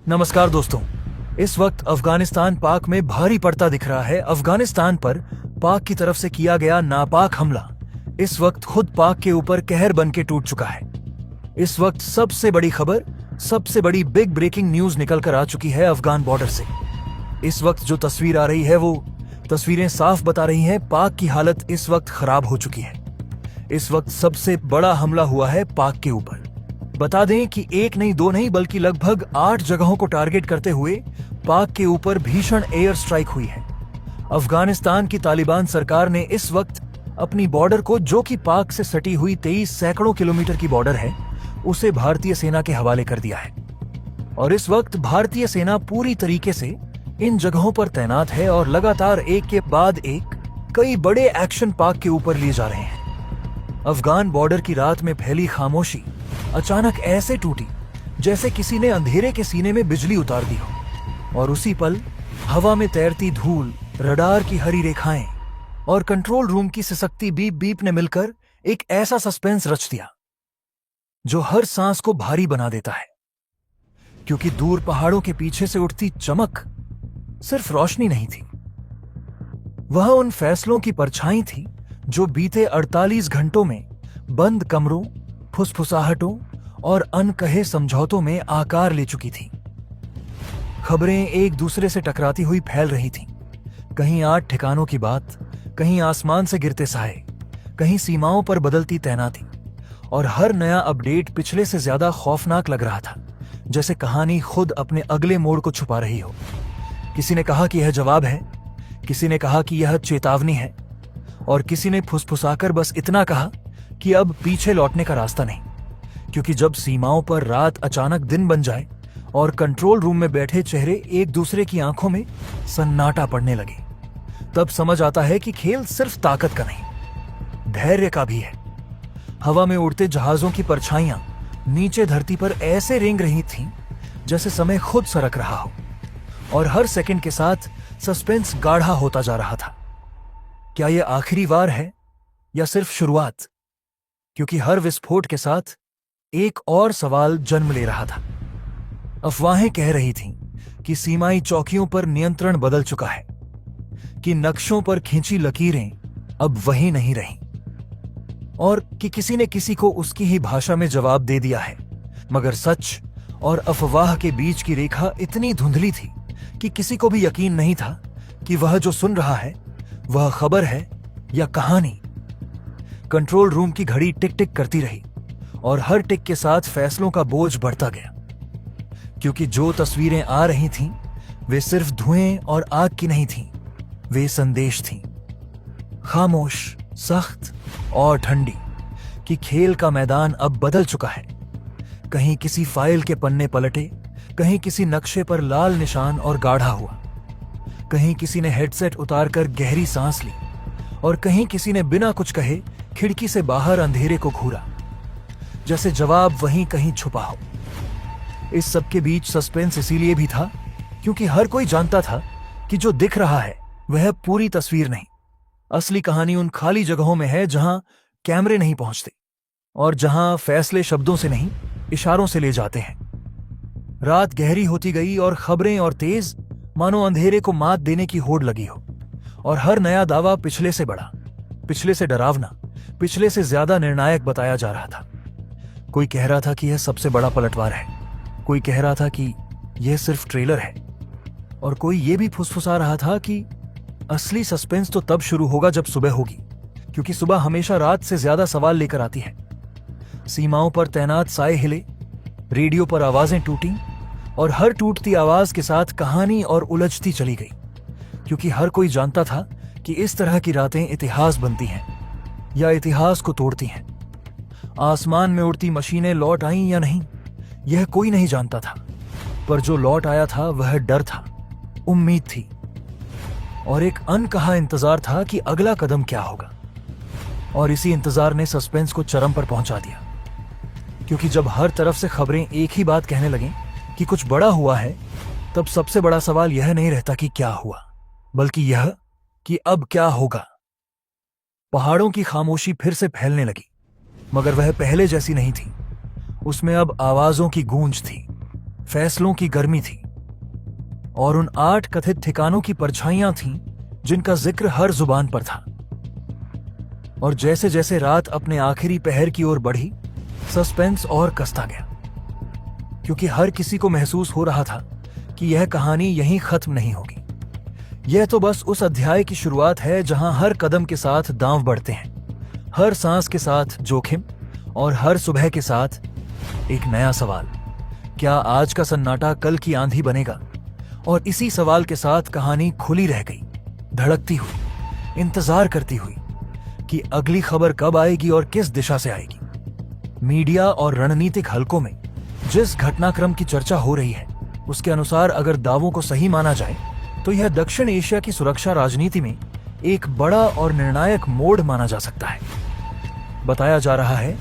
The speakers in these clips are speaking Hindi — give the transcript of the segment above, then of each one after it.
नमस्कार दोस्तों। इस वक्त अफगानिस्तान पाक में भारी पड़ता दिख रहा है। अफगानिस्तान पर पाक की तरफ से किया गया नापाक हमला इस वक्त खुद पाक के ऊपर कहर बन के टूट चुका है। इस वक्त सबसे बड़ी खबर, सबसे बड़ी बिग ब्रेकिंग न्यूज निकल कर आ चुकी है अफगान बॉर्डर से। इस वक्त जो तस्वीर आ रही है वो तस्वीरें साफ बता रही हैं पाक की हालत इस वक्त खराब हो चुकी है। इस वक्त सबसे बड़ा हमला हुआ है पाक के ऊपर। बता दें कि एक नहीं दो नहीं बल्कि लगभग 8 जगहों को टारगेट करते हुए पाक के ऊपर भीषण एयर स्ट्राइक हुई है। अफगानिस्तान की तालिबान सरकार ने इस वक्त अपनी बॉर्डर को, जो कि पाक से सटी हुई 23 सैकड़ों किलोमीटर की बॉर्डर है, उसे भारतीय सेना के हवाले कर दिया है। और इस वक्त भारतीय सेना पूरी तरीके से इन जगहों पर तैनात है और लगातार एक के बाद एक कई बड़े एक्शन पाक के ऊपर लिए जा रहे हैं। अफगान बॉर्डर की रात में फैली खामोशी अचानक ऐसे टूटी जैसे किसी ने अंधेरे के सीने में बिजली उतार दी हो। और उसी पल हवा में तैरती धूल, रडार की हरी रेखाएं और कंट्रोल रूम की सिसकती बीप बीप ने मिलकर एक ऐसा सस्पेंस रच दिया जो हर सांस को भारी बना देता है। क्योंकि दूर पहाड़ों के पीछे से उठती चमक सिर्फ रोशनी नहीं थी, वह उन फैसलों की परछाई थी जो बीते 48 घंटों में बंद कमरों, फुसफुसाहटों और अनकहे समझौतों में आकार ले चुकी थी। खबरें एक दूसरे से टकराती हुई फैल रही थीं। कहीं 8 ठिकानों की बात, कहीं आसमान से गिरते साए, कहीं सीमाओं पर बदलती तैनाती। और हर नया अपडेट पिछले से ज्यादा खौफनाक लग रहा था, जैसे कहानी खुद अपने अगले मोड़ को छुपा रही हो। किसी ने कहा कि यह जवाब है, किसी ने कहा कि यह चेतावनी है, और किसी ने फुसफुसाकर बस इतना कहा कि अब पीछे लौटने का रास्ता नहीं। क्योंकि जब सीमाओं पर रात अचानक दिन बन जाए और कंट्रोल रूम में बैठे चेहरे एक दूसरे की आंखों में सन्नाटा पड़ने लगे, तब समझ आता है कि खेल सिर्फ ताकत का नहीं, धैर्य का भी है। हवा में उड़ते जहाजों की परछाइयां नीचे धरती पर ऐसे रेंग रही थीं जैसे समय खुद सरक रहा हो, और हर सेकंड के साथ सस्पेंस गाढ़ा होता जा रहा था। क्या यह आखिरी वार है या सिर्फ शुरुआत? क्योंकि हर विस्फोट के साथ एक और सवाल जन्म ले रहा था। अफवाहें कह रही थीं कि सीमाई चौकियों पर नियंत्रण बदल चुका है, कि नक्शों पर खींची लकीरें अब वही नहीं रहीं, और कि किसी ने किसी को उसकी ही भाषा में जवाब दे दिया है। मगर सच और अफवाह के बीच की रेखा इतनी धुंधली थी कि किसी को भी यकीन नहीं था कि वह जो सुन रहा है वह खबर है या कहानी। कंट्रोल रूम की घड़ी टिक टिक करती रही और हर टिक के साथ फैसलों का बोझ बढ़ता गया। क्योंकि जो तस्वीरें आ रही थीं वे सिर्फ धुएं और आग की नहीं थीं, वे संदेश थीं, खामोश, सख्त और ठंडी, कि खेल का मैदान अब बदल चुका है। कहीं किसी फाइल के पन्ने पलटे, कहीं किसी नक्शे पर लाल निशान और गाढ़ा हुआ, कहीं किसी ने हेडसेट उतारकर गहरी सांस ली, और कहीं किसी ने बिना कुछ कहे खिड़की से बाहर अंधेरे को घूरा, जैसे जवाब वहीं कहीं छुपा हो। इस सब के बीच सस्पेंस इसीलिए भी था क्योंकि हर कोई जानता था कि जो दिख रहा है वह पूरी तस्वीर नहीं। असली कहानी उन खाली जगहों में है जहां कैमरे नहीं पहुंचते और जहां फैसले शब्दों से नहीं, इशारों से ले जाते हैं। रात गहरी होती गई और खबरें और तेज मानो अंधेरे को मात देने की होड़ लगी हो। और हर नया दावा पिछले से बड़ा, पिछले से डरावना, पिछले से ज्यादा निर्णायक बताया जा रहा था। कोई कह रहा था कि यह सबसे बड़ा पलटवार है, कोई कह रहा था कि यह सिर्फ ट्रेलर है, और कोई यह भी फुसफुसा रहा था कि असली सस्पेंस तो तब शुरू होगा जब सुबह होगी, क्योंकि सुबह हमेशा रात से ज्यादा सवाल लेकर आती है। सीमाओं पर तैनात साए हिले, रेडियो पर आवाजें टूटी, और हर टूटती आवाज के साथ कहानी और उलझती चली गई। क्योंकि हर कोई जानता था कि इस तरह की रातें इतिहास बनती हैं या इतिहास को तोड़ती हैं। आसमान में उड़ती मशीनें लौट आईं या नहीं, यह कोई नहीं जानता था, पर जो लौट आया था वह डर था, उम्मीद थी, और एक अनकहा इंतजार था कि अगला कदम क्या होगा। और इसी इंतजार ने सस्पेंस को चरम पर पहुंचा दिया। क्योंकि जब हर तरफ से खबरें एक ही बात कहने लगें कि कुछ बड़ा हुआ है, तब सबसे बड़ा सवाल यह नहीं रहता कि क्या हुआ, बल्कि यह कि अब क्या होगा। पहाड़ों की खामोशी फिर से फैलने लगी, मगर वह पहले जैसी नहीं थी। उसमें अब आवाजों की गूंज थी, फैसलों की गर्मी थी और उन 8 कथित ठिकानों की परछाइयां थीं जिनका जिक्र हर जुबान पर था। और जैसे जैसे रात अपने आखिरी पहर की ओर बढ़ी, सस्पेंस और कसता गया, क्योंकि हर किसी को महसूस हो रहा था कि यह कहानी यहीं खत्म नहीं होगी। यह तो बस उस अध्याय की शुरुआत है जहां हर कदम के साथ दांव बढ़ते हैं, हर सांस के साथ जोखिम और हर सुबह के साथ एक नया सवाल। क्या आज का सन्नाटा कल की आंधी बनेगा? और इसी सवाल के साथ कहानी खुली रह गई, धड़कती हुई, इंतजार करती हुई कि अगली खबर कब आएगी और किस दिशा से आएगी। मीडिया और रणनीतिक हलकों में जिस घटनाक्रम की चर्चा हो रही है, उसके अनुसार अगर दावों को सही माना जाए तो यह दक्षिण एशिया की सुरक्षा राजनीति में एक बड़ा और निर्णायक मोड़ माना जा सकता है। बताया जा रहा है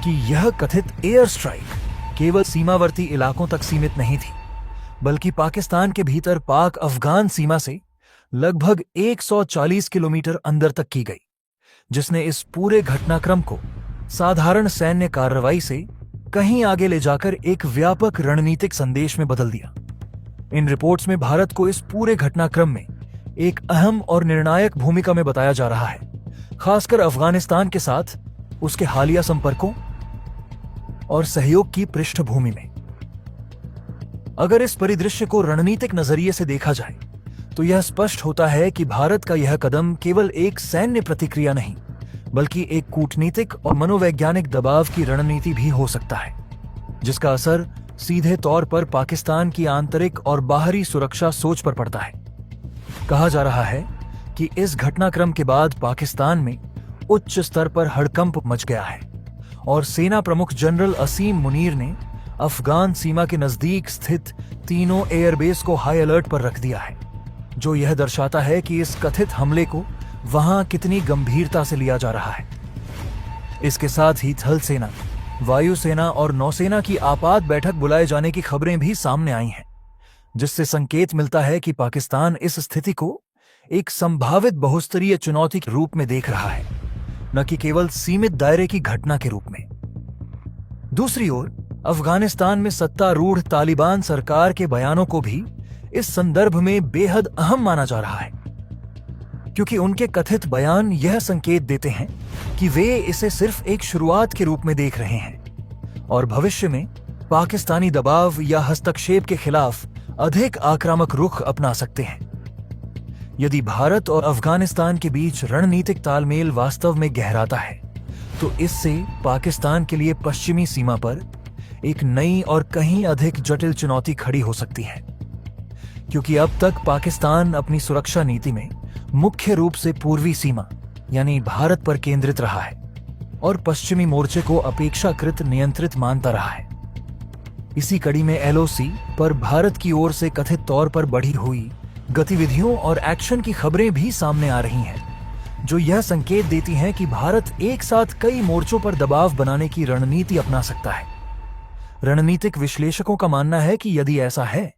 कि यह कथित एयर स्ट्राइक केवल सीमावर्ती इलाकों तक सीमित नहीं थी, बल्कि पाकिस्तान के भीतर पाक अफगान सीमा से लगभग 140 किलोमीटर अंदर तक की गई, जिसने इस पूरे घटनाक्रम को साधारण सैन्य कार्रवाई से कहीं आगे ले जाकर एक व्यापक रणनीतिक संदेश में बदल दिया। इन रिपोर्ट्स में भारत को इस पूरे घटनाक्रम में एक अहम और निर्णायक भूमिका में बताया जा रहा है, खासकर अफगानिस्तान के साथ उसके हालिया संपर्कों और सहयोग की पृष्ठभूमि में। अगर इस परिदृश्य को रणनीतिक नजरिए से देखा जाए तो यह स्पष्ट होता है कि भारत का यह कदम केवल एक सैन्य प्रतिक्रिया नहीं, बल्कि एक कूटनीतिक और मनोवैज्ञानिक दबाव की रणनीति भी हो सकता है, जिसका असर सीधे तौर पर पाकिस्तान की आंतरिक और बाहरी सुरक्षा सोच पर पड़ता है। कहा जा रहा है कि इस घटनाक्रम के बाद पाकिस्तान में उच्च स्तर पर हड़कंप मच गया है और सेना प्रमुख जनरल असीम मुनीर ने अफगान सीमा के नजदीक स्थित तीनों एयरबेस को हाई अलर्ट पर रख दिया है, जो यह दर्शाता है कि इस कथित हमले को वहां कितनी गंभीरता से लिया जा रहा है। इसके साथ ही थल सेना, वायुसेना और नौसेना की आपात बैठक बुलाए जाने की खबरें भी सामने आई हैं, जिससे संकेत मिलता है कि पाकिस्तान इस स्थिति को एक संभावित बहुस्तरीय चुनौती के रूप में देख रहा है, न कि केवल सीमित दायरे की घटना के रूप में। दूसरी ओर अफगानिस्तान में सत्तारूढ़ तालिबान सरकार के बयानों को भी इस संदर्भ में बेहद अहम माना जा रहा है, क्योंकि उनके कथित बयान यह संकेत देते हैं कि वे इसे सिर्फ एक शुरुआत के रूप में देख रहे हैं और भविष्य में पाकिस्तानी दबाव या हस्तक्षेप के खिलाफ अधिक आक्रामक रुख अपना सकते हैं। यदि भारत और अफगानिस्तान के बीच रणनीतिक तालमेल वास्तव में गहराता है, तो इससे पाकिस्तान के लिए पश्चिमी सीमा पर एक नई और कहीं अधिक जटिल चुनौती खड़ी हो सकती है, क्योंकि अब तक पाकिस्तान अपनी सुरक्षा नीति में मुख्य रूप से पूर्वी सीमा यानी भारत पर केंद्रित रहा है और पश्चिमी मोर्चे को अपेक्षाकृत नियंत्रित मानता रहा है। इसी कड़ी में एलओसी पर भारत की ओर से कथित तौर पर बढ़ी हुई गतिविधियों और एक्शन की खबरें भी सामने आ रही हैं, जो यह संकेत देती हैं कि भारत एक साथ कई मोर्चों पर दबाव बनाने की रणनीति अपना सकता है। रणनीतिक विश्लेषकों का मानना है कि यदि ऐसा है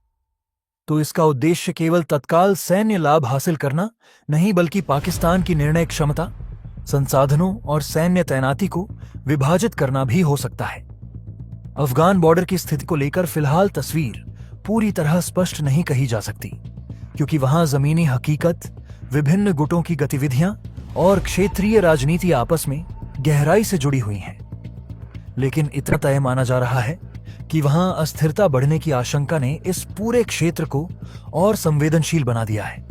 तो इसका उद्देश्य केवल तत्काल सैन्य लाभ हासिल करना नहीं, बल्कि पाकिस्तान की निर्णय क्षमता, संसाधनों और सैन्य तैनाती को विभाजित करना भी हो सकता है। अफगान बॉर्डर की स्थिति को लेकर फिलहाल तस्वीर पूरी तरह स्पष्ट नहीं कही जा सकती, क्योंकि वहां जमीनी हकीकत, विभिन्न गुटों की गतिविधियां और क्षेत्रीय राजनीति आपस में गहराई से जुड़ी हुई हैं। लेकिन इतना तय माना जा रहा है कि वहां अस्थिरता बढ़ने की आशंका ने इस पूरे क्षेत्र को और संवेदनशील बना दिया है।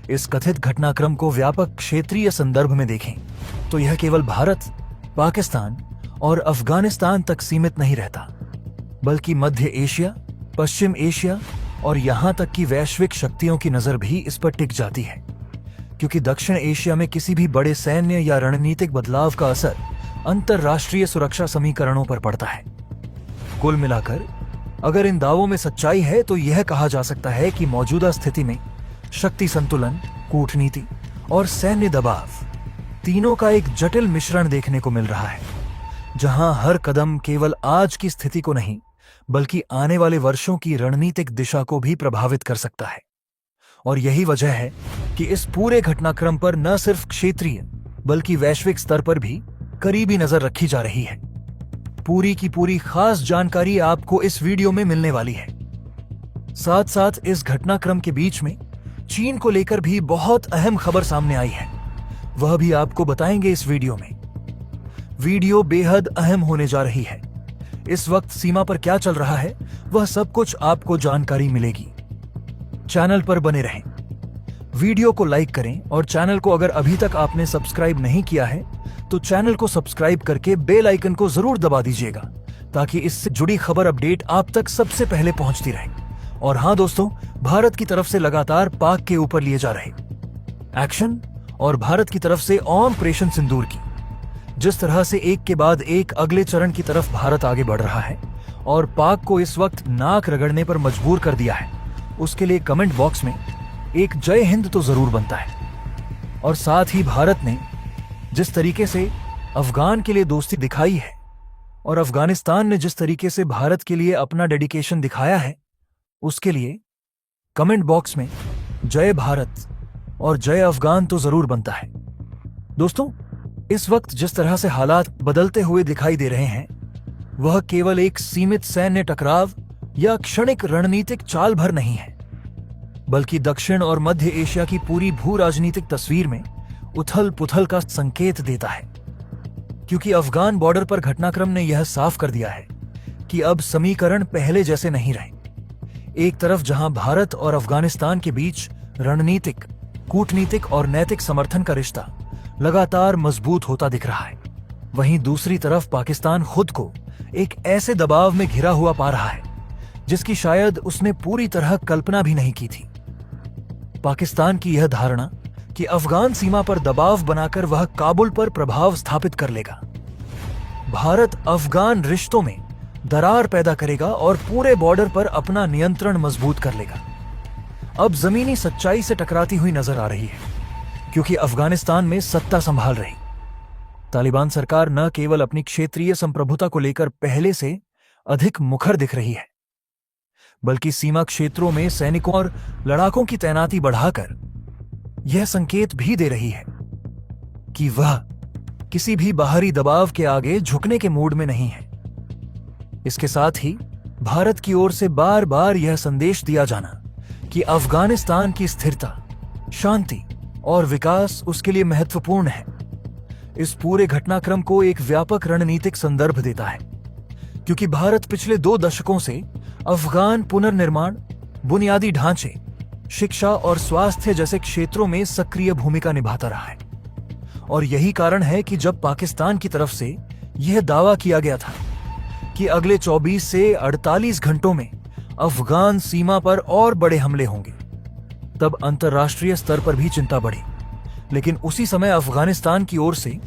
इस कथित घटनाक्रम को व्यापक क्षेत्रीय संदर्भ में देखें तो यह केवल भारत, पाकिस्तान और अफगानिस्तान तक सीमित नहीं रहता, बल्कि मध्य एशिया, पश्चिम एशिया और यहां तक कि वैश्विक शक्तियों की नजर भी इस पर टिक जाती है, क्योंकि दक्षिण एशिया में किसी भी बड़े सैन्य या रणनीतिक बदलाव का असर अंतरराष्ट्रीय सुरक्षा समीकरणों पर पड़ता है। कुल मिलाकर अगर इन दावों में सच्चाई है तो यह कहा जा सकता है कि मौजूदा स्थिति में शक्ति संतुलन, कूटनीति और सैन्य दबाव तीनों का एक जटिल मिश्रण देखने को मिल रहा है, जहां हर कदम केवल आज की स्थिति को नहीं बल्कि आने वाले वर्षों की रणनीतिक दिशा को भी प्रभावित कर सकता है। और यही वजह है कि इस पूरे घटनाक्रम पर न सिर्फ क्षेत्रीय बल्कि वैश्विक स्तर पर भी करीबी नजर रखी जा रही है। पूरी की पूरी खास जानकारी आपको इस वीडियो में मिलने वाली है। साथ साथ इस घटनाक्रम के बीच में चीन को लेकर भी बहुत अहम खबर सामने आई है, वह भी आपको बताएंगे इस वीडियो में। वीडियो बेहद अहम होने जा रही है। इस वक्त सीमा पर क्या चल रहा है वह सब कुछ आपको जानकारी मिलेगी। चैनल पर बने रहें, वीडियो को लाइक करें और चैनल को अगर अभी तक आपने सब्सक्राइब नहीं किया है तो चैनल को सब्सक्राइब करके बेल आइकन को जरूर दबा दीजिएगा, ताकि इससे जुड़ी खबर अपडेट आप तक सबसे पहले पहुंचती रहे। और हाँ दोस्तों, भारत की तरफ से लगातार पाक के ऊपर लिए जा रहे एक्शन और भारत की तरफ से ऑपरेशन सिंदूर की जिस तरह से एक के बाद एक अगले चरण की तरफ भारत आगे बढ़ रहा है और पाक को इस वक्त नाक रगड़ने पर मजबूर कर दिया है, उसके लिए कमेंट बॉक्स में एक जय हिंद तो जरूर बनता है। और साथ ही भारत ने जिस तरीके से अफगान के लिए दोस्ती दिखाई है और अफगानिस्तान ने जिस तरीके से भारत के लिए अपना डेडिकेशन दिखाया है, उसके लिए कमेंट बॉक्स में जय भारत और जय अफगान तो जरूर बनता है। दोस्तों, इस वक्त जिस तरह से हालात बदलते हुए दिखाई दे रहे हैं वह केवल एक सीमित सैन्य टकराव या क्षणिक रणनीतिक चाल भर नहीं है, बल्कि दक्षिण और मध्य एशिया की पूरी भू राजनीतिक तस्वीर में उथल पुथल का संकेत देता है। क्योंकि अफगान बॉर्डर पर घटनाक्रम ने यह साफ कर दिया है कि अब समीकरण पहले जैसे नहीं रहे। एक तरफ जहां भारत और अफगानिस्तान के बीच रणनीतिक, कूटनीतिक और नैतिक समर्थन का रिश्ता लगातार मजबूत होता दिख रहा है, वहीं दूसरी तरफ पाकिस्तान खुद को एक ऐसे दबाव में घिरा हुआ पा रहा है जिसकी शायद उसने पूरी तरह कल्पना भी नहीं की थी। पाकिस्तान की यह धारणा कि अफगान सीमा पर दबाव बनाकर वह काबुल पर प्रभाव स्थापित कर लेगा, भारत अफगान रिश्तों में दरार पैदा करेगा और पूरे बॉर्डर पर अपना नियंत्रण मजबूत कर लेगा, अब जमीनी सच्चाई से टकराती हुई नजर आ रही है। क्योंकि अफगानिस्तान में सत्ता संभाल रही तालिबान सरकार न केवल अपनी क्षेत्रीय संप्रभुता को लेकर पहले से अधिक मुखर दिख रही है, बल्कि सीमा क्षेत्रों में सैनिकों और लड़ाकों की तैनाती बढ़ाकर यह संकेत भी दे रही है कि वह किसी भी बाहरी दबाव के आगे झुकने के मूड में नहीं है। इसके साथ ही भारत की ओर से बार बार यह संदेश दिया जाना कि अफगानिस्तान की स्थिरता, शांति और विकास उसके लिए महत्वपूर्ण है, इस पूरे घटनाक्रम को एक व्यापक रणनीतिक संदर्भ देता है। क्योंकि भारत पिछले 2 दशकों से अफगान पुनर्निर्माण, बुनियादी ढांचे, शिक्षा और स्वास्थ्य जैसे क्षेत्रों में सक्रिय भूमिका निभाता रहा है। और यही कारण है कि जब पाकिस्तान की तरफ से यह दावा किया गया था कि अगले 24 से 48 घंटों में अफगान सीमा पर और बड़े हमले होंगे, तब अंतर्राष्ट्रीय स्तर पर भी चिंता बढ़ी। लेकिन उसी समय अफगानिस्तान की ओर से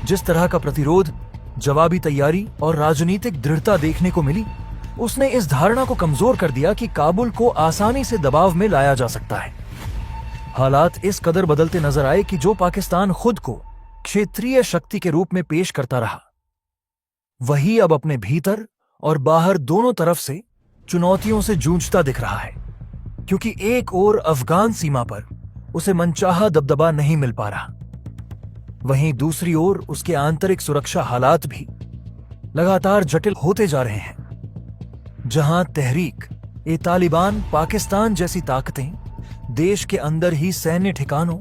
जिस तरह का प्रतिरोध, जवाबी तैयारी और राजनीतिक दृढ़ता देखने को मिली, उसने इस धारणा को कमजोर कर दिया कि काबुल को आसानी से दबाव में लाया जा सकता है। हालात इस कदर बदलते नजर आए कि जो पाकिस्तान खुद को क्षेत्रीय शक्ति के रूप में पेश करता रहा, वही अब अपने भीतर और बाहर दोनों तरफ से चुनौतियों से जूझता दिख रहा है। क्योंकि एक ओर अफगान सीमा पर उसे मनचाहा दबदबा नहीं मिल पा रहा, वहीं दूसरी ओर उसके आंतरिक सुरक्षा हालात भी लगातार जटिल होते जा रहे हैं। जहां तहरीक-ए-तालिबान पाकिस्तान जैसी ताकतें देश के अंदर ही सैन्य ठिकानों,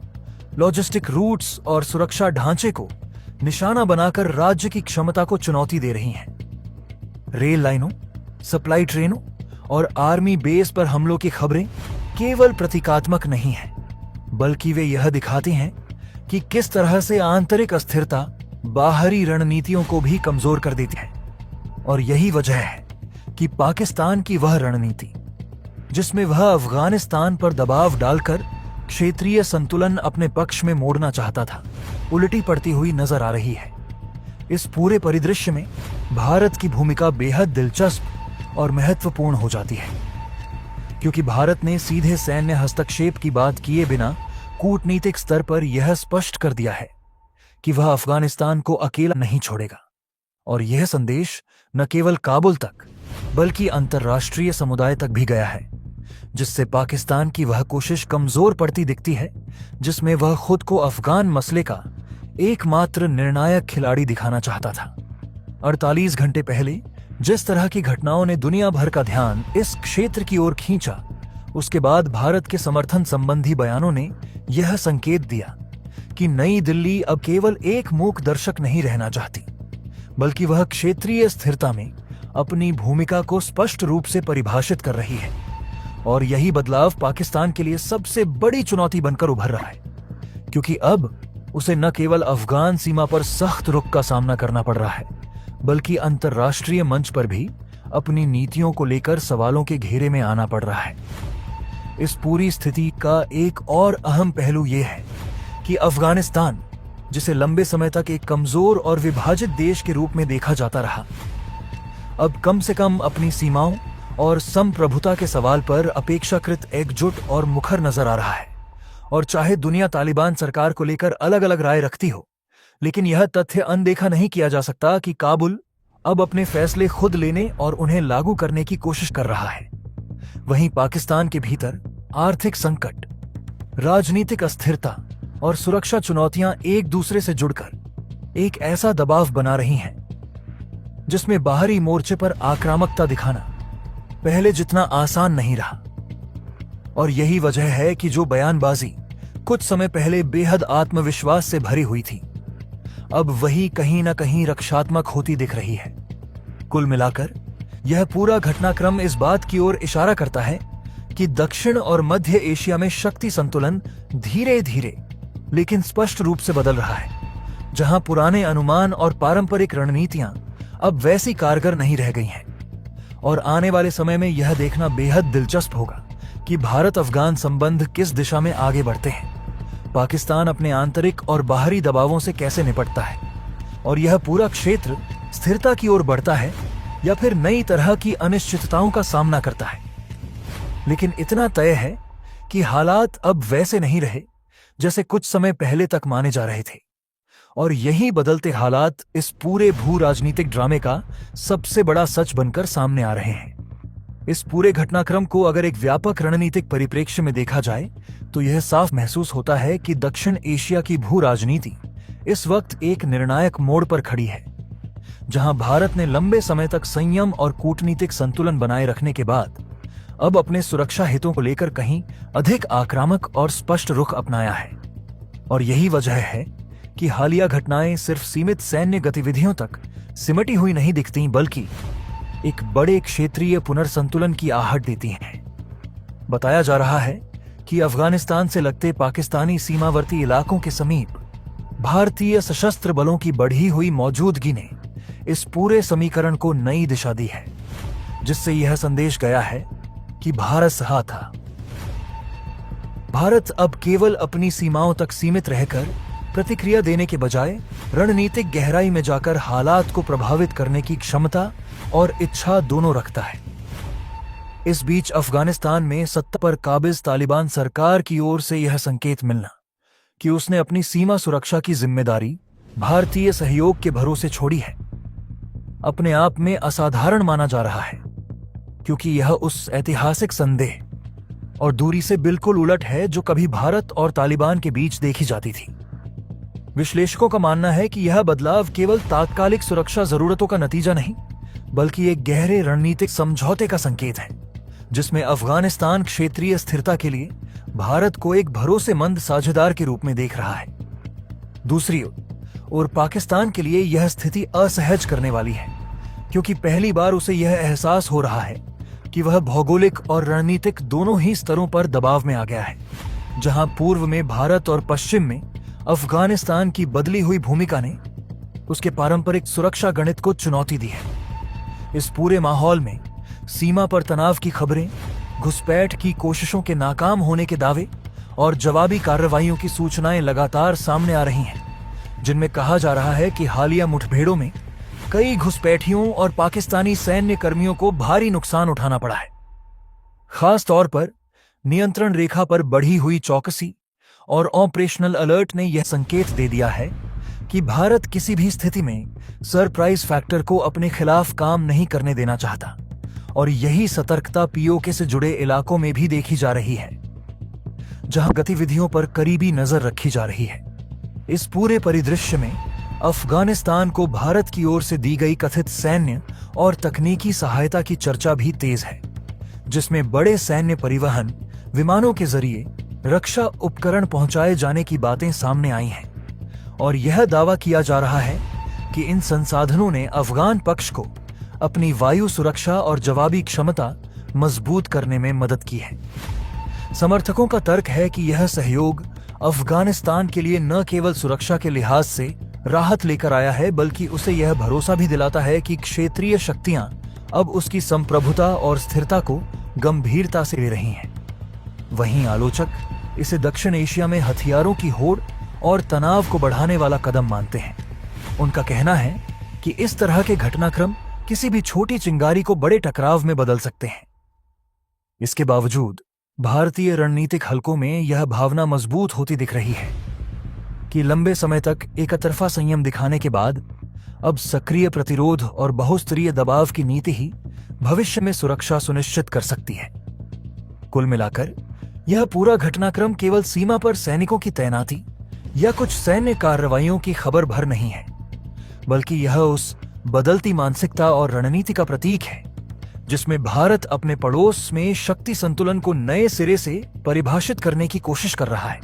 लॉजिस्टिक रूट्स और सुरक्षा ढांचे को निशाना बनाकर राज्य की क्षमता को चुनौती दे रही हैं। रेल लाइनों, सप्लाई ट्रेनों और आर्मी बेस पर हमलों की खबरें केवल प्रतीकात्मक नहीं हैं, बल्कि वे यह दिखाती हैं कि किस तरह से आंतरिक अस्थिरता बाहरी रणनीतियों को भी कमजोर कर देती है। और यही वजह है कि पाकिस्तान की वह रणनीति जिसमें वह अफगानिस्तान पर दबाव डालकर क्षेत्रीय संतुलन अपने पक्ष में मोड़ना चाहता था, उल्टी पड़ती हुई नजर आ रही है। इस पूरे परिदृश्य में भारत की भूमिका बेहद दिलचस्प और महत्वपूर्ण हो जाती है, क्योंकि भारत ने सीधे सैन्य हस्तक्षेप की बात किए बिना कूटनीतिक स्तर पर यह स्पष्ट कर दिया है कि वह अफगानिस्तान को अकेला नहीं छोड़ेगा। और यह संदेश न केवल काबुल तक बल्कि अंतर्राष्ट्रीय समुदाय तक भी गया है, जिससे पाकिस्तान की वह कोशिश कमजोर पड़ती दिखती है जिसमें वह खुद को अफगान मसले का एकमात्र निर्णायक खिलाड़ी दिखाना चाहता था। 48 घंटे पहले जिस तरह की घटनाओं ने दुनिया भर का ध्यान इस क्षेत्र की ओर खींचा, उसके बाद भारत के समर्थन संबंधी बयानों ने यह संकेत दिया कि नई दिल्ली अब केवल एक मूक दर्शक नहीं रहना चाहती, बल्कि वह क्षेत्रीय स्थिरता में अपनी भूमिका को स्पष्ट रूप से परिभाषित कर रही है। और यही बदलाव पाकिस्तान के लिए सबसे बड़ी चुनौती बनकर उभर रहा है, क्योंकि अब उसे न केवल अफगान सीमा पर सख्त रुख का सामना करना पड़ रहा है, बल्कि अंतर्राष्ट्रीय मंच पर भी अपनी नीतियों को लेकर सवालों के घेरे में आना पड़ रहा है। इस पूरी स्थिति का एक और अहम पहलू यह है कि अफगानिस्तान, जिसे लंबे समय तक एक कमजोर और विभाजित देश के रूप में देखा जाता रहा, अब कम से कम अपनी सीमाओं और संप्रभुता के सवाल पर अपेक्षाकृत एकजुट और मुखर नजर आ रहा है। और चाहे दुनिया तालिबान सरकार को लेकर अलग अलग राय रखती हो, लेकिन यह तथ्य अनदेखा नहीं किया जा सकता कि काबुल अब अपने फैसले खुद लेने और उन्हें लागू करने की कोशिश कर रहा है। वहीं पाकिस्तान के भीतर आर्थिक संकट, राजनीतिक अस्थिरता और सुरक्षा चुनौतियां एक दूसरे से जुड़कर एक ऐसा दबाव बना रही हैं जिसमें बाहरी मोर्चे पर आक्रामकता दिखाना पहले जितना आसान नहीं रहा। और यही वजह है कि जो बयानबाजी कुछ समय पहले बेहद आत्मविश्वास से भरी हुई थी, अब वही कहीं न कहीं रक्षात्मक होती दिख रही है। कुल मिलाकर यह पूरा घटनाक्रम इस बात की ओर इशारा करता है कि दक्षिण और मध्य एशिया में शक्ति संतुलन धीरे धीरे लेकिन स्पष्ट रूप से बदल रहा है, जहां पुराने अनुमान और पारंपरिक रणनीतियां अब वैसी कारगर नहीं रह गई हैं। और आने वाले समय में यह देखना बेहद दिलचस्प होगा कि भारत अफगान संबंध किस दिशा में आगे बढ़ते हैं, पाकिस्तान अपने आंतरिक और बाहरी दबावों से कैसे निपटता है, और यह पूरा क्षेत्र स्थिरता की ओर बढ़ता है या फिर नई तरह की अनिश्चितताओं का सामना करता है। लेकिन इतना तय है कि हालात अब वैसे नहीं रहे जैसे कुछ समय पहले तक माने जा रहे थे, और यही बदलते हालात इस पूरे भू राजनीतिक ड्रामे का सबसे बड़ा सच बनकर सामने आ रहे हैं। इस पूरे घटनाक्रम को अगर एक व्यापक रणनीतिक परिप्रेक्ष्य में देखा जाए तो यह साफ महसूस होता है कि दक्षिण एशिया की भू राजनीति इस वक्त एक निर्णायक मोड़ पर खड़ी है, जहां भारत ने लंबे समय तक संयम और कूटनीतिक संतुलन बनाए रखने के बाद अब अपने सुरक्षा हितों को लेकर कहीं अधिक आक्रामक और स्पष्ट रुख अपनाया है। और यही वजह है कि हालिया घटनाएं सिर्फ सीमित सैन्य गतिविधियों तक सिमटी हुई नहीं दिखती, बल्कि एक बड़े क्षेत्रीय पुनर्संतुलन की आहट देती हैं। बताया जा रहा है कि अफगानिस्तान से लगते पाकिस्तानी सीमावर्ती इलाकों के समीप भारतीय सशस्त्र बलों की बढ़ी हुई मौजूदगी ने इस पूरे समीकरण को नई दिशा दी है, जिससे यह संदेश गया है कि भारत सहा था। भारत अब केवल अपनी सीमाओं तक सीमित रहकर प्रतिक्रिया देने के बजाय रणनीतिक गहराई में जाकर हालात को प्रभावित करने की क्षमता और इच्छा दोनों रखता है। इस बीच अफगानिस्तान में सत्ता पर काबिज तालिबान सरकार की ओर से यह संकेत मिलना कि उसने अपनी सीमा सुरक्षा की जिम्मेदारी भारतीय सहयोग के भरोसे छोड़ी है, अपने आप में असाधारण माना जा रहा है, क्योंकि यह उस ऐतिहासिक संदेह और दूरी से बिल्कुल उलट है जो कभी भारत और तालिबान के बीच देखी जाती थी। विश्लेषकों का मानना है कि यह बदलाव केवल तात्कालिक सुरक्षा जरूरतों का नतीजा नहीं, बल्कि एक गहरे रणनीतिक समझौते का संकेत है, जिसमें अफगानिस्तान क्षेत्रीय स्थिरता के लिए भारत को एक भरोसेमंद साझेदार के रूप में देख रहा है। दूसरी ओर पाकिस्तान के लिए यह स्थिति असहज करने वाली है, क्योंकि पहली बार उसे यह एहसास हो रहा है कि वह भौगोलिक और रणनीतिक दोनों ही स्तरों पर दबाव में आ गया है। जहां पूर्व में भारत और पश्चिम में अफगानिस्तान की बदली हुई भूमिका ने उसके पारंपरिक सुरक्षा गणित को चुनौती दी है। इस पूरे माहौल में सीमा पर तनाव की खबरें, घुसपैठ की कोशिशों के नाकाम होने के दावे और जवाबी कार्रवाइयों की सूचनाएं लगातार सामने आ रही हैं, जिनमें कहा जा रहा है कि हालिया मुठभेड़ों में कई घुसपैठियों और पाकिस्तानी सैन्य कर्मियों को भारी नुकसान उठाना पड़ा है। खास तौर पर नियंत्रण रेखा पर बढ़ी हुई चौकसी और ऑपरेशनल अलर्ट ने यह संकेत दे दिया है कि भारत किसी भी स्थिति में सरप्राइज फैक्टर को अपने खिलाफ काम नहीं करने देना चाहता, और यही सतर्कता पीओके से जुड़े इलाकों में भी देखी जा रही है, जहां गतिविधियों पर करीबी नजर रखी जा रही है। इस पूरे परिदृश्य में अफगानिस्तान को भारत की ओर से दी गई कथित सैन्य और तकनीकी सहायता की चर्चा भी तेज है, जिसमें बड़े सैन्य परिवहन विमानों के जरिए रक्षा उपकरण पहुंचाए जाने की बातें सामने आई हैं और यह दावा किया जा रहा है कि इन संसाधनों ने अफगान पक्ष को अपनी वायु सुरक्षा और जवाबी क्षमता मजबूत करने में मदद की है। समर्थकों का तर्क है कि यह सहयोग अफगानिस्तान के लिए न केवल सुरक्षा के लिहाज से राहत लेकर आया है, बल्कि उसे यह भरोसा भी दिलाता है कि क्षेत्रीय शक्तियां अब उसकी संप्रभुता और स्थिरता को गंभीरता से ले रही हैं। वहीं आलोचक इसे दक्षिण एशिया में हथियारों की होड़ और तनाव को बढ़ाने वाला कदम मानते हैं। उनका कहना है कि इस तरह के घटनाक्रम किसी भी छोटी चिंगारी को बड़े टकराव में बदल सकते हैं। इसके बावजूद भारतीय रणनीतिक हलकों में यह भावना मजबूत होती दिख रही है कि लंबे समय तक एकतरफा संयम दिखाने के बाद अब सक्रिय प्रतिरोध और बहुस्तरीय दबाव की नीति ही भविष्य में सुरक्षा सुनिश्चित कर सकती है। कुल मिलाकर यह पूरा घटनाक्रम केवल सीमा पर सैनिकों की तैनाती या कुछ सैन्य कार्रवाइयों की खबर भर नहीं है, बल्कि यह उस बदलती मानसिकता और रणनीति का प्रतीक है जिसमें भारत अपने पड़ोस में शक्ति संतुलन को नए सिरे से परिभाषित करने की कोशिश कर रहा है।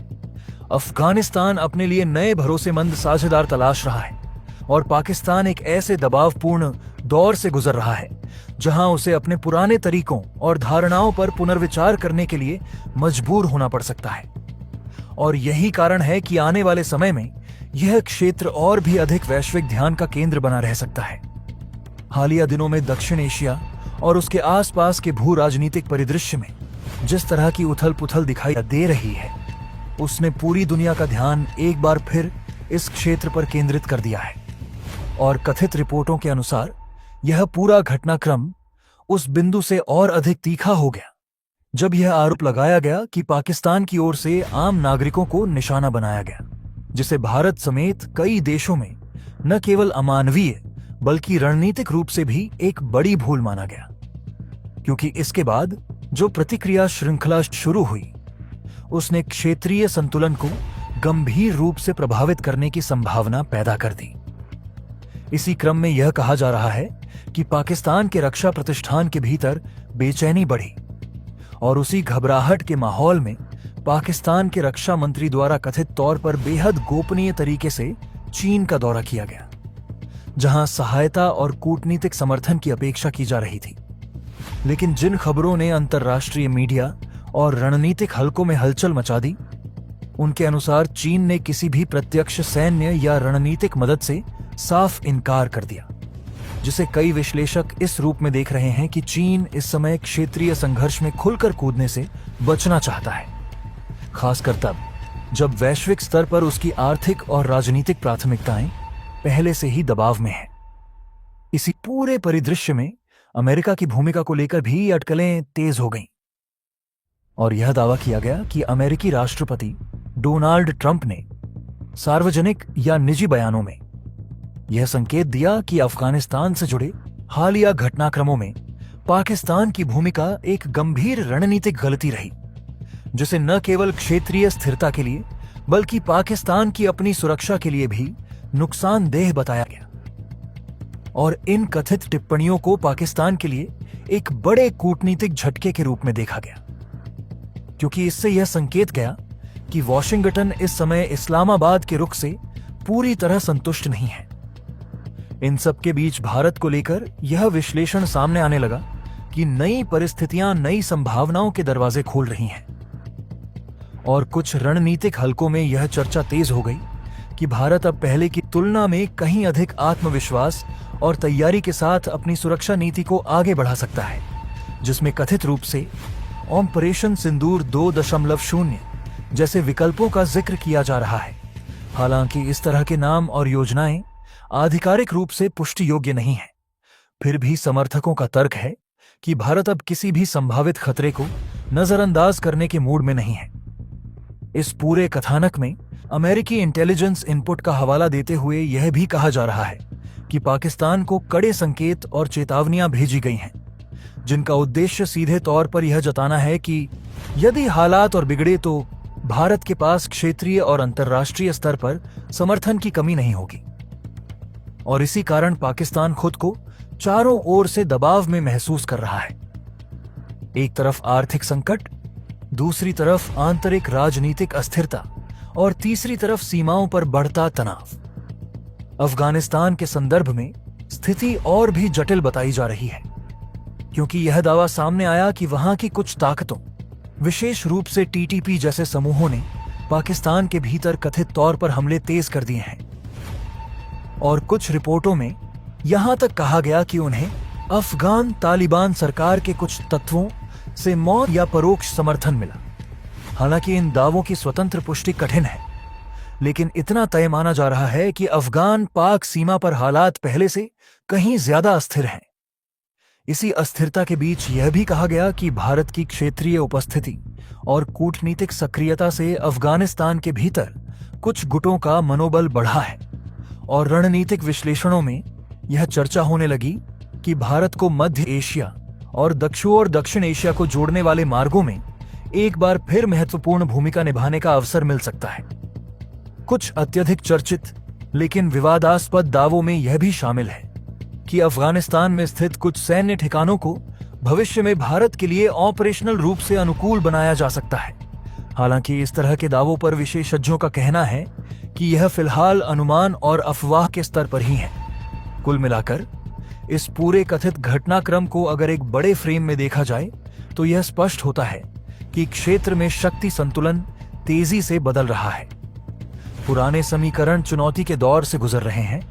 अफगानिस्तान अपने लिए नए भरोसेमंद साझेदार तलाश रहा है और पाकिस्तान एक ऐसे दबावपूर्ण दौर से गुजर रहा है जहां उसे अपने पुराने तरीकों और धारणाओं पर पुनर्विचार करने के लिए मजबूर होना पड़ सकता है। और यही कारण है कि आने वाले समय में यह क्षेत्र और भी अधिक वैश्विक ध्यान का केंद्र बना रह सकता है। हालिया दिनों में दक्षिण एशिया और उसके आसपास के भू राजनीतिक परिदृश्य में जिस तरह की उथल पुथल दिखाई दे रही है, उसने पूरी दुनिया का ध्यान एक बार फिर इस क्षेत्र पर केंद्रित कर दिया है। और कथित रिपोर्टों के अनुसार यह पूरा घटनाक्रम उस बिंदु से और अधिक तीखा हो गया जब यह आरोप लगाया गया कि पाकिस्तान की ओर से आम नागरिकों को निशाना बनाया गया, जिसे भारत समेत कई देशों में न केवल अमानवीय बल्कि रणनीतिक रूप से भी एक बड़ी भूल माना गया। क्योंकि इसके बाद जो प्रतिक्रिया श्रृंखला शुरू हुई उसने क्षेत्रीय संतुलन को गंभीर रूप से प्रभावित करने की संभावना पैदा कर दी। इसी क्रम में यह कहा जा रहा है कि पाकिस्तान के रक्षा प्रतिष्ठान के भीतर बेचैनी बढ़ी और उसी घबराहट के माहौल में पाकिस्तान के रक्षा मंत्री द्वारा कथित तौर पर बेहद गोपनीय तरीके से चीन का दौरा किया गया, जहां सहायता और कूटनीतिक समर्थन की अपेक्षा की जा रही थी। लेकिन जिन खबरों ने अंतर्राष्ट्रीय मीडिया और रणनीतिक हलकों में हलचल मचा दी, उनके अनुसार चीन ने किसी भी प्रत्यक्ष सैन्य या रणनीतिक मदद से साफ इनकार कर दिया, जिसे कई विश्लेषक इस रूप में देख रहे हैं कि चीन इस समय क्षेत्रीय संघर्ष में खुलकर कूदने से बचना चाहता है, खासकर तब जब वैश्विक स्तर पर उसकी आर्थिक और राजनीतिक प्राथमिकताएं पहले से ही दबाव में हैं। इसी पूरे परिदृश्य में अमेरिका की भूमिका को लेकर भी अटकलें तेज हो गईं और यह दावा किया गया कि अमेरिकी राष्ट्रपति डोनाल्ड ट्रंप ने सार्वजनिक या निजी बयानों में यह संकेत दिया कि अफगानिस्तान से जुड़े हालिया घटनाक्रमों में पाकिस्तान की भूमिका एक गंभीर रणनीतिक गलती रही, जिसे न केवल क्षेत्रीय स्थिरता के लिए बल्कि पाकिस्तान की अपनी सुरक्षा के लिए भी नुकसानदेह बताया गया। और इन कथित टिप्पणियों को पाकिस्तान के लिए एक बड़े कूटनीतिक झटके के रूप में देखा गया, क्योंकि इससे यह संकेत गया कि वॉशिंगटन इस समय इस्लामाबाद के रुख से पूरी तरह संतुष्ट नहीं है। इन सब के बीच भारत को लेकर यह विश्लेषण सामने आने लगा कि नई परिस्थितियां नई संभावनाओं के दरवाजे खोल रही हैं और कुछ रणनीतिक हलकों में यह चर्चा तेज हो गई कि भारत अब पहले की तुलना में कहीं अधिक आत्मविश्वास और तैयारी के साथ अपनी सुरक्षा नीति को आगे बढ़ा सकता है, जिसमें कथित रूप से ऑपरेशन सिंदूर 2.0 जैसे विकल्पों का जिक्र किया जा रहा है। हालांकि इस तरह के नाम और योजनाएं आधिकारिक रूप से पुष्टि योग्य नहीं है, फिर भी समर्थकों का तर्क है कि भारत अब किसी भी संभावित खतरे को नजरअंदाज करने के मूड में नहीं है। इस पूरे कथानक में अमेरिकी इंटेलिजेंस इनपुट का हवाला देते हुए यह भी कहा जा रहा है कि पाकिस्तान को कड़े संकेत और चेतावनियां भेजी गई हैं, जिनका उद्देश्य सीधे तौर पर यह जताना है कि यदि हालात और बिगड़े तो भारत के पास क्षेत्रीय और अंतर्राष्ट्रीय स्तर पर समर्थन की कमी नहीं होगी। और इसी कारण पाकिस्तान खुद को चारों ओर से दबाव में महसूस कर रहा है। एक तरफ आर्थिक संकट, दूसरी तरफ आंतरिक राजनीतिक अस्थिरता और तीसरी तरफ सीमाओं पर बढ़ता तनाव। अफगानिस्तान के संदर्भ में स्थिति और भी जटिल बताई जा रही है, क्योंकि यह दावा सामने आया कि वहां की कुछ ताकतों, विशेष रूप से टीटीपी जैसे समूहों ने पाकिस्तान के भीतर कथित तौर पर हमले तेज कर दिए हैं। और कुछ रिपोर्टों में यहां तक कहा गया कि उन्हें अफगान तालिबान सरकार के कुछ तत्वों से मौत या परोक्ष समर्थन मिला। हालांकि इन दावों की स्वतंत्र पुष्टि कठिन है, लेकिन इतना तय माना जा रहा है कि अफगान पाक सीमा पर हालात पहले से कहीं ज्यादा अस्थिर हैं। इसी अस्थिरता के बीच यह भी कहा गया कि भारत की क्षेत्रीय उपस्थिति और कूटनीतिक सक्रियता से अफगानिस्तान के भीतर कुछ गुटों का मनोबल बढ़ा है। और रणनीतिक विश्लेषणों में यह चर्चा होने लगी कि भारत को मध्य एशिया और दक्षिण एशिया को जोड़ने वाले मार्गों में एक बार फिर महत्वपूर्ण भूमिका निभाने का अवसर मिल सकता है। कुछ अत्यधिक चर्चित लेकिन विवादास्पद दावों में यह भी शामिल है कि अफगानिस्तान में स्थित कुछ सैन्य ठिकानों को भविष्य में भारत के लिए ऑपरेशनल रूप से अनुकूल बनाया जा सकता है। हालांकि इस तरह के दावों पर विशेषज्ञों का कहना है कि यह फिलहाल अनुमान और अफवाह के स्तर पर ही है। कुल मिलाकर इस पूरे कथित घटनाक्रम को अगर एक बड़े फ्रेम में देखा जाए तो यह स्पष्ट होता है कि क्षेत्र में शक्ति संतुलन तेजी से बदल रहा है। पुराने समीकरण चुनौती के दौर से गुजर रहे हैं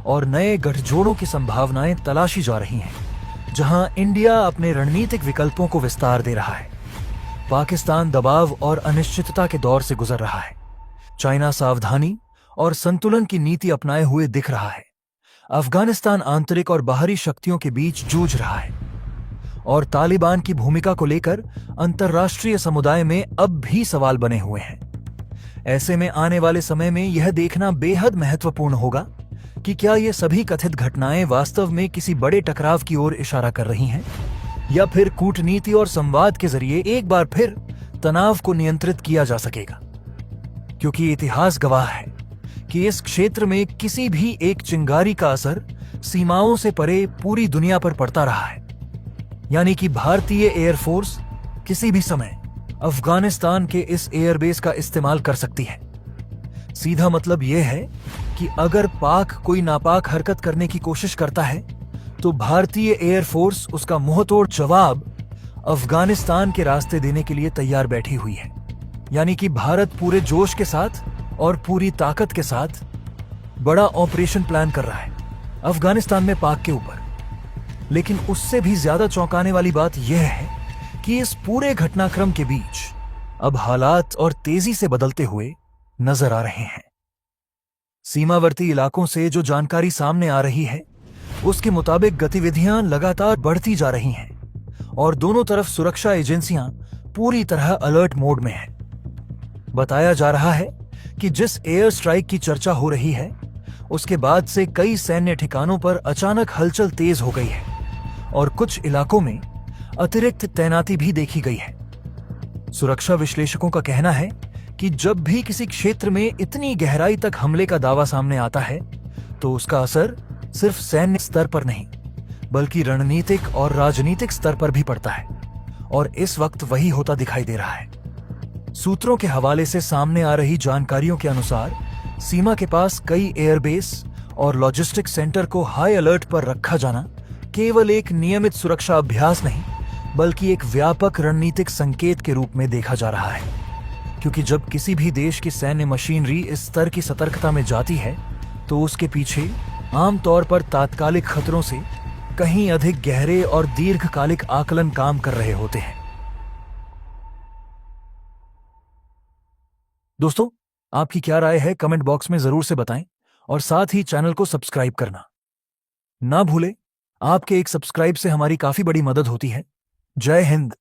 और नए गठजोड़ों की संभावनाएं तलाशी जा रही हैं, जहां इंडिया अपने रणनीतिक विकल्पों को विस्तार दे रहा है। पाकिस्तान दबाव और अनिश्चितता के दौर से गुजर रहा है। चाइना सावधानी और संतुलन की नीति अपनाए हुए दिख रहा है। अफगानिस्तान आंतरिक और बाहरी शक्तियों के बीच जूझ रहा है और तालिबान की भूमिका को लेकर अंतर्राष्ट्रीय समुदाय में अब भी सवाल बने हुए हैं। ऐसे में आने वाले समय में यह देखना बेहद महत्वपूर्ण होगा कि क्या ये सभी कथित घटनाएं वास्तव में किसी बड़े टकराव की ओर इशारा कर रही हैं, या फिर कूटनीति और संवाद के जरिए एक बार फिर तनाव को नियंत्रित किया जा सकेगा। क्योंकि इतिहास गवाह है कि इस क्षेत्र में किसी भी एक चिंगारी का असर सीमाओं से परे पूरी दुनिया पर पड़ता रहा है। यानी कि भारतीय एयरफोर्स किसी भी समय अफगानिस्तान के इस एयरबेस का इस्तेमाल कर सकती है। सीधा मतलब यह है कि अगर पाक कोई नापाक हरकत करने की कोशिश करता है तो भारतीय एयरफोर्स उसका मुंहतोड़ जवाब अफगानिस्तान के रास्ते देने के लिए तैयार बैठी हुई है। यानी कि भारत पूरे जोश के साथ और पूरी ताकत के साथ बड़ा ऑपरेशन प्लान कर रहा है अफगानिस्तान में पाक के ऊपर। लेकिन उससे भी ज्यादा चौंकाने वाली बात यह है कि इस पूरे घटनाक्रम के बीच अब हालात और तेजी से बदलते हुए नजर आ रहे हैं। सीमावर्ती इलाकों से जो जानकारी सामने आ रही है उसके मुताबिक गतिविधियां लगातार बढ़ती जा रही हैं और दोनों तरफ सुरक्षा एजेंसियां पूरी तरह अलर्ट मोड में हैं। बताया जा रहा है कि जिस एयर स्ट्राइक की चर्चा हो रही है उसके बाद से कई सैन्य ठिकानों पर अचानक हलचल तेज हो गई है और कुछ इलाकों में अतिरिक्त तैनाती भी देखी गई है। सुरक्षा विश्लेषकों का कहना है कि जब भी किसी क्षेत्र में इतनी गहराई तक हमले का दावा सामने आता है तो उसका असर सिर्फ सैन्य स्तर पर नहीं बल्कि रणनीतिक और राजनीतिक स्तर पर भी पड़ता है, और इस वक्त वही होता दिखाई दे रहा है। सूत्रों के हवाले से सामने आ रही जानकारियों के अनुसार सीमा के पास कई एयरबेस और लॉजिस्टिक सेंटर को हाई अलर्ट पर रखा जाना केवल एक नियमित सुरक्षा अभ्यास नहीं बल्कि एक व्यापक रणनीतिक संकेत के रूप में देखा जा रहा है। क्योंकि जब किसी भी देश की सैन्य मशीनरी इस स्तर की सतर्कता में जाती है तो उसके पीछे आमतौर पर तात्कालिक खतरों से कहीं अधिक गहरे और दीर्घकालिक आकलन काम कर रहे होते हैं। दोस्तों, आपकी क्या राय है कमेंट बॉक्स में जरूर से बताएं और साथ ही चैनल को सब्सक्राइब करना ना भूलें। आपके एक सब्सक्राइब से हमारी काफी बड़ी मदद होती है। जय हिंद।